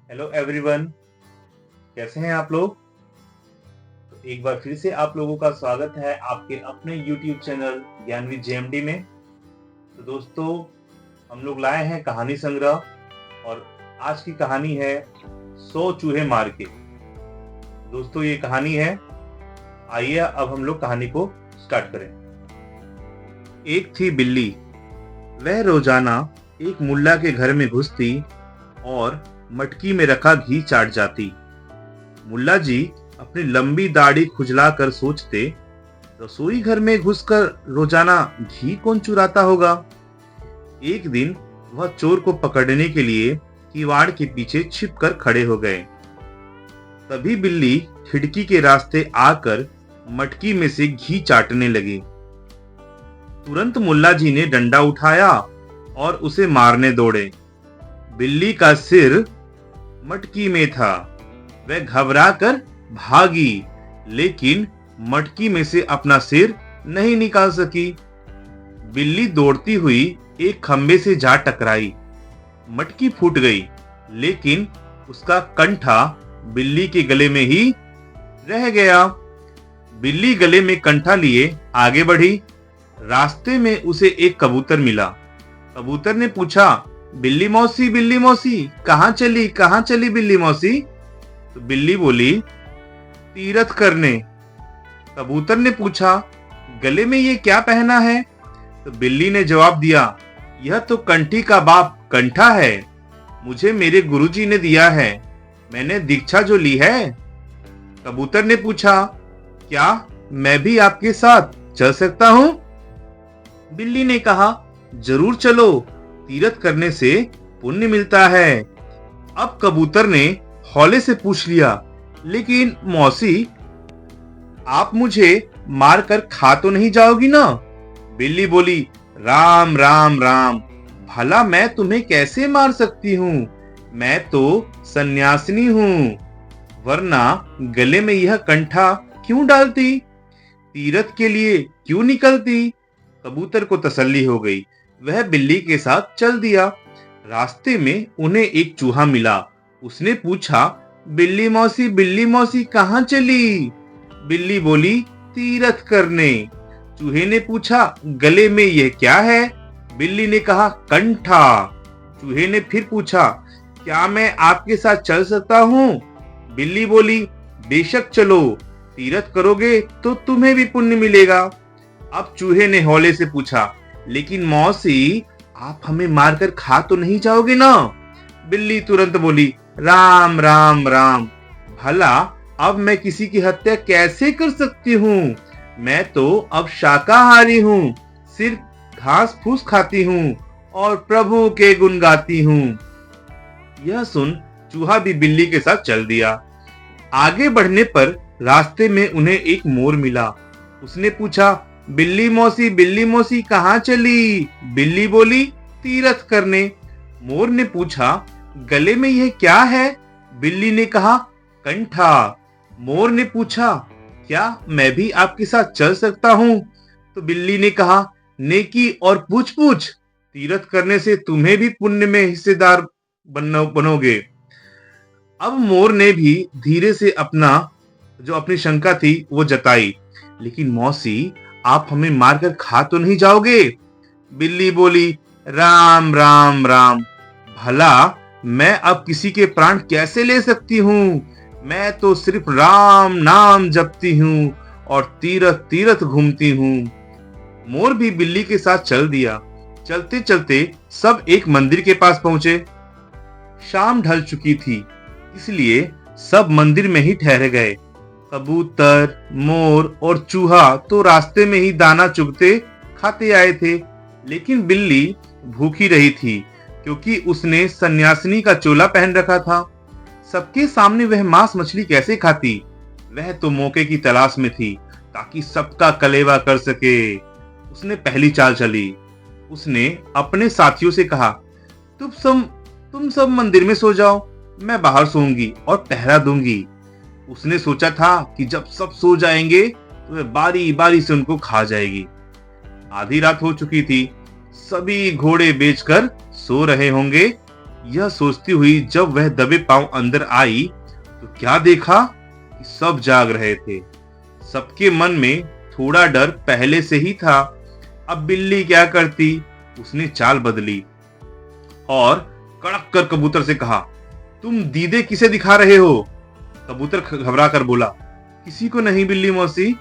Hello everyone. कैसे हैं आप लोग? तो एक बार फिर से आप लोगों का स्वागत है आपके अपने YouTube चैनल ज्ञानवी जेएमडी में। तो दोस्तों, हम लोग लाए हैं कहानी संग्रह और आज की कहानी है 100 चूहे मार के। दोस्तों, ये कहानी है। आइए अब हम लोग कहानी को स्टार्ट करें। एक थी बिल्ली। वह रोजाना एक मुल्ला के घर में घुसती और मटकी में रखा घी चाट जाती। मुल्ला जी अपनी लंबी दाढ़ी खुजलाकर सोचते, रसोई घर में घुसकर रोजाना घी कौन चुराता होगा। एक दिन वह चोर को पकड़ने के लिए किवाड़ के पीछे छिपकर खड़े हो गए। तभी बिल्ली खिड़की के रास्ते आकर मटकी में से घी चाटने लगी। तुरंत मुल्ला जी ने डंडा उठाया और उसे मारने दौड़े। बिल्ली का सिर मटकी में था। वह घबराकर भागी, लेकिन मटकी में से अपना सिर नहीं निकाल सकी। बिल्ली दौड़ती हुई एक खंबे से जा टकराई। मटकी फूट गई, लेकिन उसका कंठा बिल्ली के गले में ही रह गया। बिल्ली गले में कंठा लिए आगे बढ़ी। रास्ते में उसे एक कबूतर मिला। कबूतर ने पूछा, बिल्ली मौसी कहाँ चली बिल्ली मौसी? तो बिल्ली बोली, तीरथ करने। कबूतर ने पूछा, गले में ये क्या पहना है? तो बिल्ली ने जवाब दिया, यह तो कंठी का बाप कंठा है। मुझे मेरे गुरुजी ने दिया है। मैंने दीक्षा जो ली है। कबूतर ने पूछा, क्या मैं भी आपके साथ चल सकता हूं? बिल्ली ने कहा, जरूर चलो, तीरथ करने से पुण्य मिलता है। अब कबूतर ने हौले से पूछ लिया, लेकिन मौसी, आप मुझे मारकर खा तो नहीं जाओगी ना? बिल्ली बोली, राम राम राम, भला मैं तुम्हें कैसे मार सकती हूँ? मैं तो सन्यासिनी हूँ, वरना गले में यह कंठा क्यों डालती? तीरथ के लिए क्यों निकलती? कबूतर को तसल्ली हो गई। वह बिल्ली के साथ चल दिया। रास्ते में उन्हें एक चूहा मिला। उसने पूछा, बिल्ली मौसी कहाँ चली? बिल्ली बोली, तीरथ करने। चूहे ने पूछा, गले में यह क्या है? बिल्ली ने कहा, कंठा। चूहे ने फिर पूछा, क्या मैं आपके साथ चल सकता हूँ? बिल्ली बोली, बेशक चलो, तीरथ करोगे तो तुम्हें भी पुण्य मिलेगा। अब चूहे ने हौले से पूछा, लेकिन मौसी, आप हमें मारकर खा तो नहीं जाओगे ना? बिल्ली तुरंत बोली, राम राम राम, भला अब मैं किसी की हत्या कैसे कर सकती हूँ? मैं तो अब शाकाहारी हूँ, सिर्फ घास फूस खाती हूँ और प्रभु के गुण गाती हूँ। यह सुन चूहा भी बिल्ली के साथ चल दिया। आगे बढ़ने पर रास्ते में उन्हें एक मोर मिला। उसने पूछा, बिल्ली मौसी कहाँ चली? बिल्ली बोली, तीरथ करने। मोर ने पूछा, गले में यह क्या है? बिल्ली ने कहा, कंठा। मोर ने पूछा, क्या मैं भी आपके साथ चल सकता हूँ? तो बिल्ली ने कहा, नेकी और पूछ पूछ, तीरथ करने से तुम्हें भी पुण्य में हिस्सेदार बनोगे। अब मोर ने भी धीरे से अपनी शंका थी वो जताई, लेकिन मौसी, आप हमें मारकर खा तो नहीं जाओगे? बिल्ली बोली, राम राम राम, भला मैं अब किसी के प्राण कैसे ले सकती हूँ? मैं तो सिर्फ राम नाम जपती हूँ और तीरथ तीरथ घूमती हूँ। मोर भी बिल्ली के साथ चल दिया। चलते चलते सब एक मंदिर के पास पहुंचे। शाम ढल चुकी थी, इसलिए सब मंदिर में ही ठहर गए। कबूतर, मोर और चूहा तो रास्ते में ही दाना चुगते खाते आए थे, लेकिन बिल्ली भूखी रही थी, क्योंकि उसने सन्यासिनी का चोला पहन रखा था। सबके सामने वह मांस मछली कैसे खाती? वह तो मौके की तलाश में थी, ताकि सबका कलेवा कर सके। उसने पहली चाल चली। उसने अपने साथियों से कहा, तुम सब मंदिर में सो जाओ, मैं बाहर सोऊंगी और पहरा दूंगी। उसने सोचा था कि जब सब सो जाएंगे तो वह बारी बारी से उनको खा जाएगी। आधी रात हो चुकी थी। सभी घोड़े बेचकर सो रहे होंगे। यह सोचती हुई जब वह दबे पांव अंदर आई तो क्या देखा कि सब जाग रहे थे। सबके मन में थोड़ा डर पहले से ही था। अब बिल्ली क्या करती, उसने चाल बदली और कड़क कर कबूतर से कहा, तुम दीदे किसे दिखा रहे हो? कबूतर घबरा कर बोला, किसी को नहीं बिल्ली मौसी,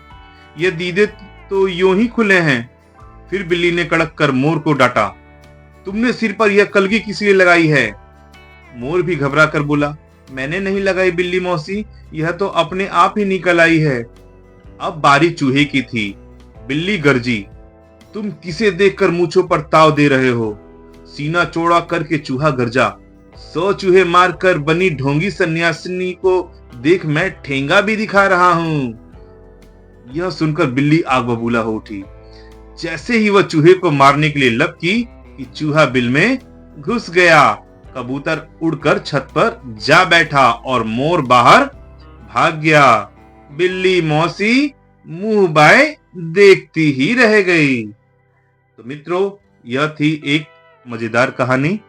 ये दीदे तो यूं ही खुले हैं। फिर बिल्ली ने कड़क कर मोर को डांटा, तुमने सिर पर यह कलगी किस लिए लगाई है? मोर भी घबरा कर बोला, मैंने नहीं लगाई बिल्ली मौसी, यह तो अपने आप ही निकल आई है। अब बारी चूहे की थी। बिल्ली गर्जी, तुम किसे देखकर मूंछों पर ताव दे रहे हो? सीना चौड़ा करके चूहा गर्जा, 100 चूहे मारकर बनी ढोंगी सन्यासिनी को देख मैं ठेंगा भी दिखा रहा हूं। यह सुनकर बिल्ली आग बबूला हो उठी। जैसे ही वह चूहे को मारने के लिए लपकी कि चूहा बिल में घुस गया। कबूतर उड़कर छत पर जा बैठा और मोर बाहर भाग गया। बिल्ली मौसी मुंह बाए देखती ही रह गई। तो मित्रों, यह थी एक मजेदार कहानी।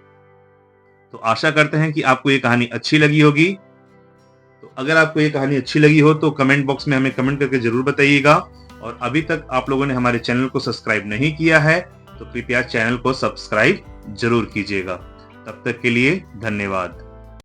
तो आशा करते हैं कि आपको ये कहानी अच्छी लगी होगी। तो अगर आपको ये कहानी अच्छी लगी हो तो कमेंट बॉक्स में हमें कमेंट करके जरूर बताइएगा। और अभी तक आप लोगों ने हमारे चैनल को सब्सक्राइब नहीं किया है तो कृपया चैनल को सब्सक्राइब जरूर कीजिएगा। तब तक के लिए धन्यवाद।